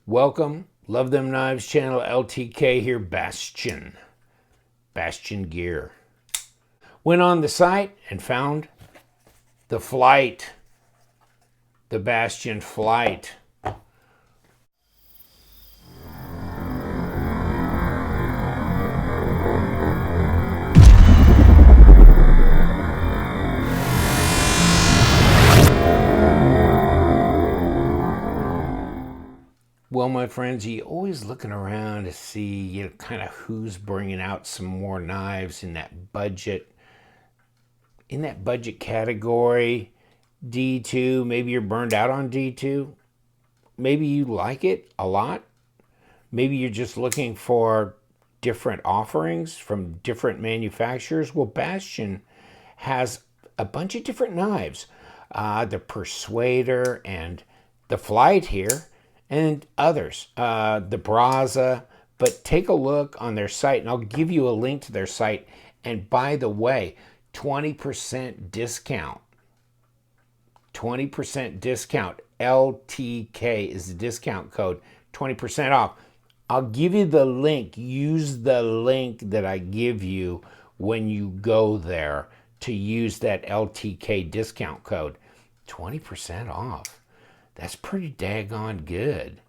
Welcome, Love Them Knives channel, LTK here, Bastion Gear. Went on the site and found the Flight, the Bastion Flight. Well, my friends, you're always looking around to see, kind of who's bringing out some more knives in that budget category. D2, maybe you're burned out on D2. Maybe you like it a lot. Maybe you're just looking for different offerings from different manufacturers. Well, Bastion has a bunch of different knives. The Persuader and the Flight here, and others, the Brazza. But take a look on their site, and I'll give you a link to their site. And by the way, 20% discount. 20% discount. LTK is the discount code. 20% off. I'll give you the link. Use the link that I give you when you go there to use that LTK discount code. 20% off. That's pretty daggone good.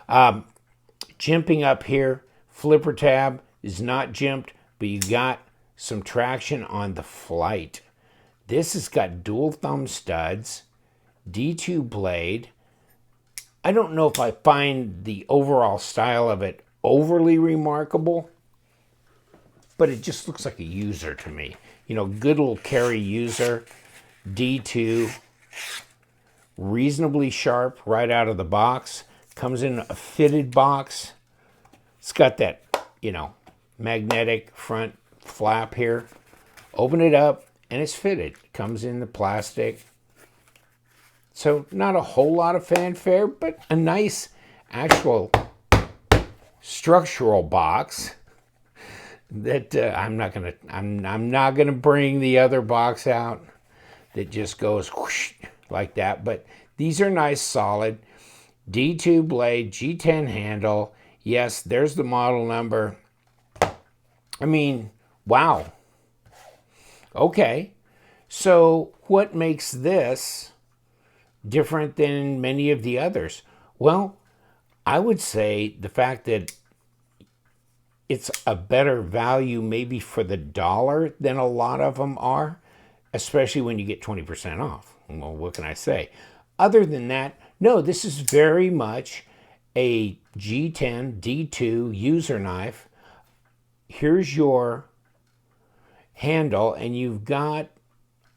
Jimping up here, flipper tab is not jimped, but you got some traction on the Flight. This has got dual thumb studs, D2 blade. I don't know if I find the overall style of it overly remarkable, but it just looks like a user to me. Good little carry user, D2, reasonably sharp right out of the box. Comes in a fitted box. It's got that, magnetic front flap here. Open it up and it's fitted. Comes in the plastic. So not a whole lot of fanfare, but a nice actual structural box that I'm not gonna bring the other box out that just goes whoosh like that. But these are nice, solid. D2 blade, G10 handle. Yes, there's the model number. I mean, wow. Okay, so what makes this different than many of the others? Well, I would say the fact that it's a better value maybe for the dollar than a lot of them are, especially when you get 20% off. Well, what can I say? Other than that, no, this is very much a G10 D2 user knife. Here's your handle, and you've got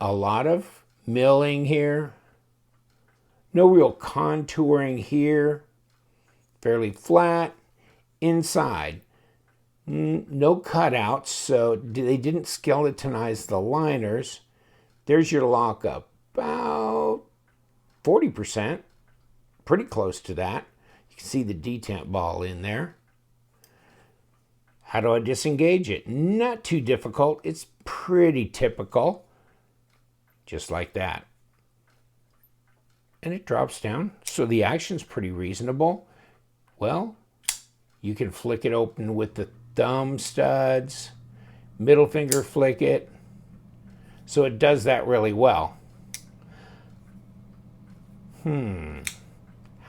a lot of milling here. No real contouring here. Fairly flat. Inside, no cutouts, so they didn't skeletonize the liners. There's your lockup. About 40%, pretty close to that. You can see the detent ball in there. How do I disengage it? Not too difficult. It's pretty typical. Just like that. And it drops down. So the action's pretty reasonable. Well, you can flick it open with the thumb studs. Middle finger flick it. So it does that really well.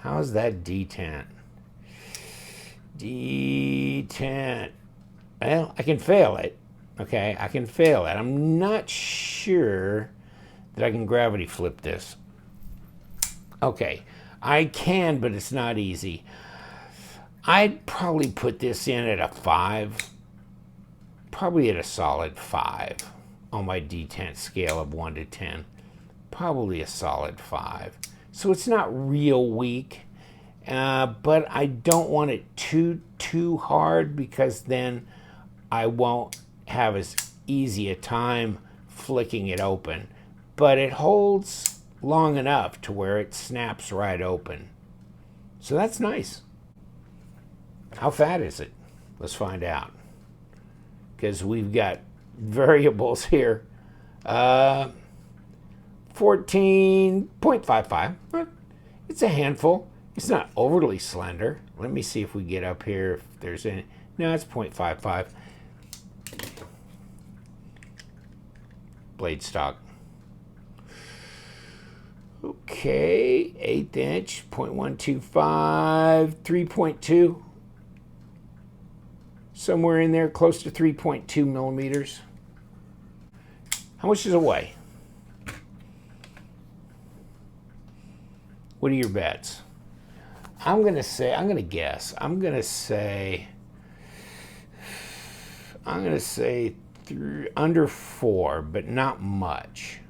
How's that detent? Detent. Well, I can fail it. Okay, I can fail it. I'm not sure that I can gravity flip this. Okay, I can, but it's not easy. I'd probably put this in at a 5. Probably at a solid 5 on my detent scale of 1 to 10. Probably a solid 5. So it's not real weak, but I don't want it too hard, because then I won't have as easy a time flicking it open. But it holds long enough to where it snaps right open. So that's nice. How fat is it? Let's find out. Because we've got variables here. 14.55. It's a handful. It's not overly slender. Let me see if we get up here, if there's any. No, it's 0.55. Blade stock. Okay, 1/8 inch, 0.125, 3.2. Somewhere in there, close to 3.2 millimeters. How much does it weigh? What are your bets? I'm going to guess. I'm going to say under 4, but not much.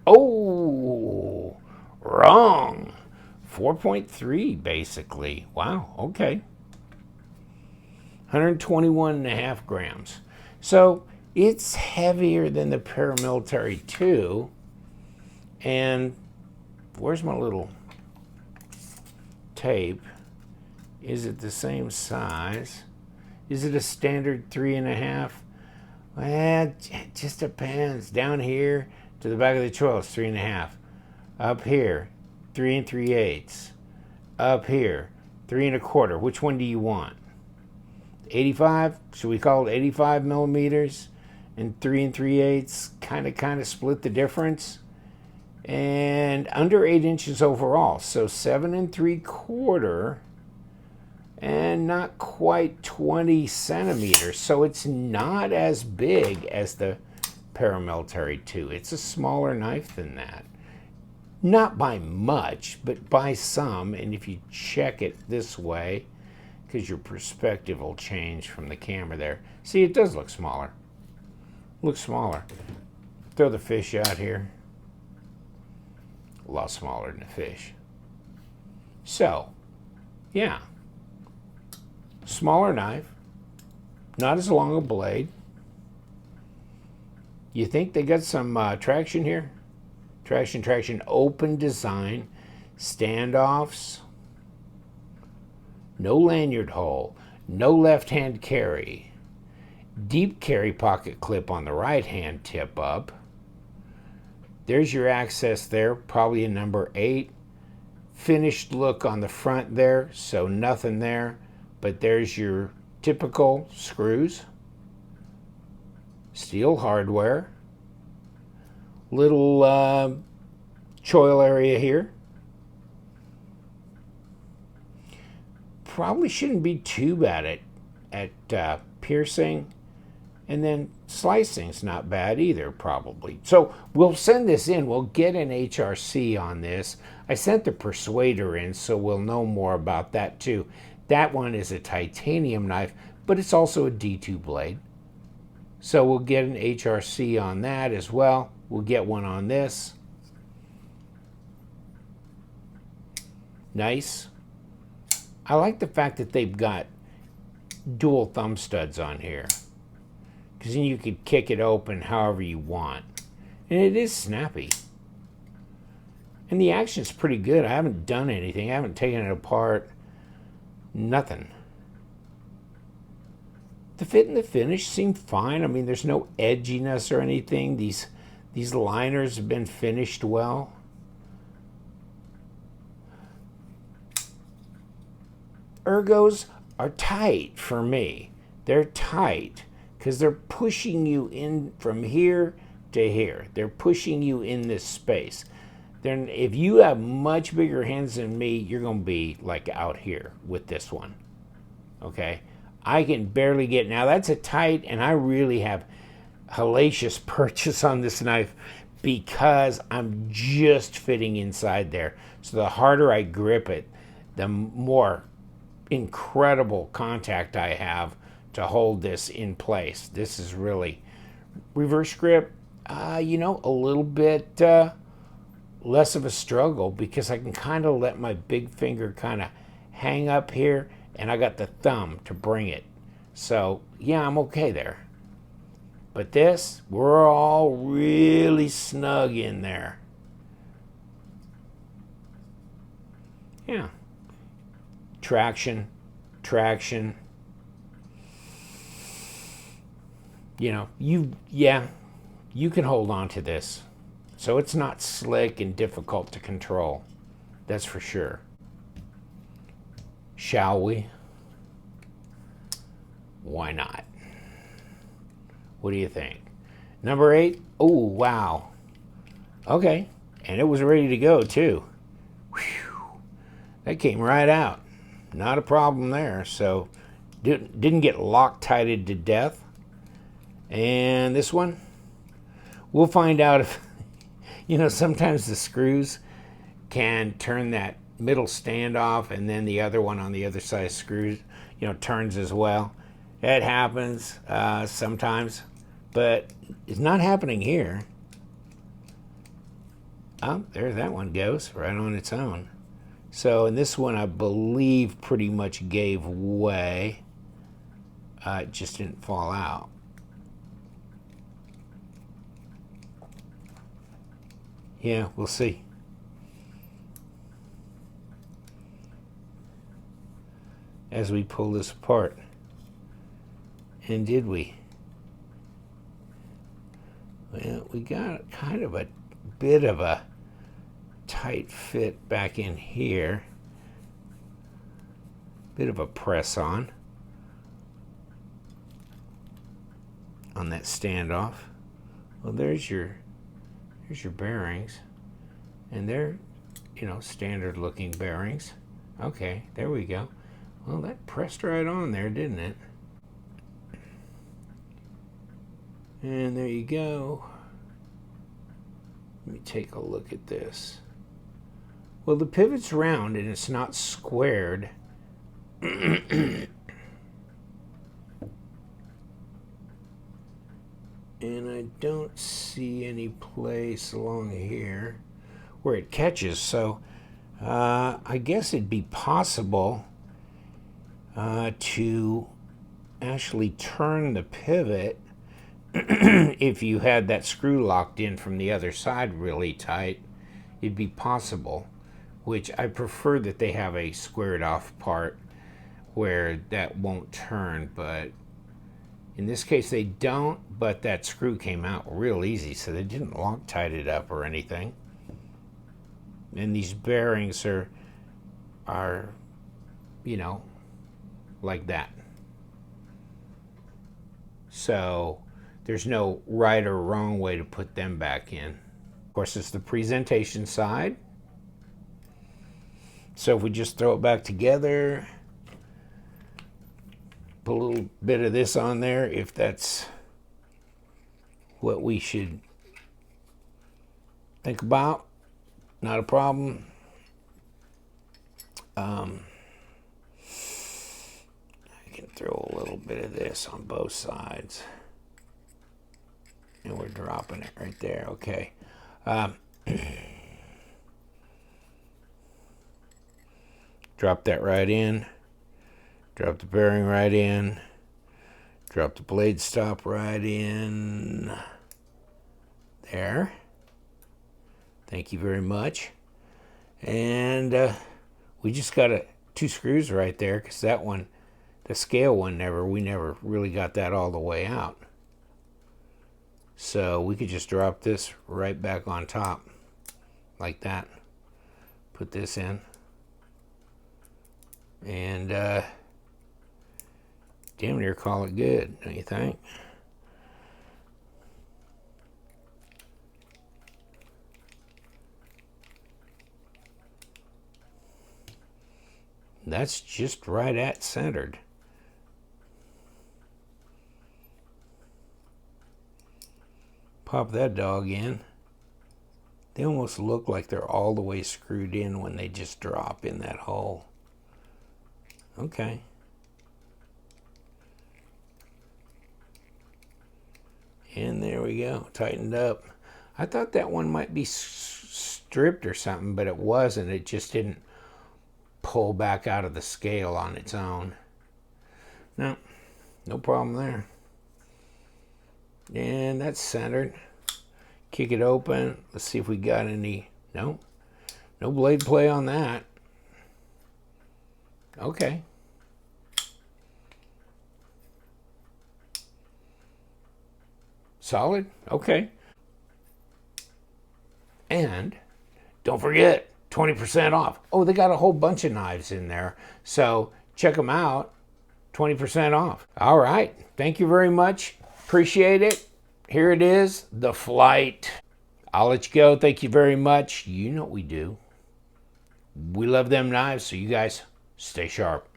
Oh, wrong. 4.3 basically. Wow, okay. 121.5 grams. So it's heavier than the Paramilitary 2. And where's my little tape? Is it the same size? Is it a standard 3.5? Well, it just depends. Down here to the back of the choil is 3.5. Up here, 3 3/8. Up here, 3 1/4. Which one do you want? 85? Should we call it 85 millimeters? And 3 3/8 kind of split the difference. And under 8 inches overall, so 7 3/4, and not quite 20 centimeters. So it's not as big as the Paramilitary 2. It's a smaller knife than that. Not by much, but by some. And if you check it this way, because your perspective will change from the camera there. See, it does look smaller. Looks smaller. Throw the fish out here. A lot smaller than a fish. So, yeah. Smaller knife. Not as long a blade. You think they got some traction here? Traction, open design. Standoffs. No lanyard hole. No left-hand carry. Deep carry pocket clip on the right-hand tip up. There's your access there, probably a number 8. Finished look on the front there, so nothing there. But there's your typical screws. Steel hardware. Little choil area here. Probably shouldn't be too bad at piercing. And then slicing's not bad either, probably. So we'll send this in. We'll get an HRC on this. I sent the Persuader in, so we'll know more about that too. That one is a titanium knife, but it's also a D2 blade. So we'll get an HRC on that as well. We'll get one on this. Nice. I like the fact that they've got dual thumb studs on here, because then you could kick it open however you want. And it is snappy. And the action's pretty good. I haven't done anything. I haven't taken it apart. Nothing. The fit and the finish seem fine. I mean, there's no edginess or anything. These liners have been finished well. Ergos are tight for me. They're tight because they're pushing you in from here to here. They're pushing you in this space. Then if you have much bigger hands than me, you're going to be like out here with this one. Okay? I can barely get, now that's a tight, and I really have hellacious purchase on this knife because I'm just fitting inside there. So the harder I grip it, the more incredible contact I have to hold this in place. This is really reverse grip, you know, a little bit less of a struggle because I can kind of let my big finger kind of hang up here, and I got the thumb to bring it. So yeah, I'm okay there. But this, we're all really snug in there. Yeah. Traction. You know, you can hold on to this. So it's not slick and difficult to control. That's for sure. Shall we? Why not? What do you think? Number 8. Oh, wow. Okay. And it was ready to go, too. Whew. That came right out. Not a problem there. So, didn't get Loctited to death. And this one, we'll find out if, sometimes the screws can turn that middle stand off, and then the other one on the other side screws, turns as well. It happens sometimes, but it's not happening here. Oh, there that one goes, right on its own. So in this one, I believe pretty much gave way. It just didn't fall out. Yeah, we'll see. As we pull this apart. And did we? Well, we got kind of a bit of a tight fit back in here. Bit of a press on that standoff. Well, there's your bearings, and they're standard looking bearings. Okay, there we go. Well, that pressed right on there, didn't it? And there you go. Let me take a look at this. Well, the pivot's round and it's not squared. And I don't see any place along here where it catches. So I guess it'd be possible to actually turn the pivot if you had that screw locked in from the other side really tight. It'd be possible, which I prefer that they have a squared off part where that won't turn, but in this case they don't. But that screw came out real easy, so they didn't Loctite it up or anything. And these bearings are like that. So there's no right or wrong way to put them back in. Of course, it's the presentation side. So if we just throw it back together, put a little bit of this on there, if that's what we should think about, not a problem. I can throw a little bit of this on both sides. And we're dropping it right there. Okay. Drop that right in. Drop the bearing right in. Drop the blade stop right in. There. Thank you very much. And we just got 2 screws right there, because that one, the scale one, we never really got that all the way out. So we could just drop this right back on top like that. Put this in. And damn near call it good, don't you think? That's just right at centered. Pop that dog in. They almost look like they're all the way screwed in when they just drop in that hole. Okay. And there we go, tightened up. I thought that one might be stripped or something, but it wasn't. It just didn't pull back out of the scale on its own. No problem there. And that's centered. Kick it open. Let's see if we got any. No blade play on that. Okay. Solid. Okay. And don't forget, 20% off. Oh, they got a whole bunch of knives in there. So check them out. 20% off. All right. Thank you very much. Appreciate it. Here it is, the Flight. I'll let you go. Thank you very much. You know what we do. We love them knives, so you guys stay sharp.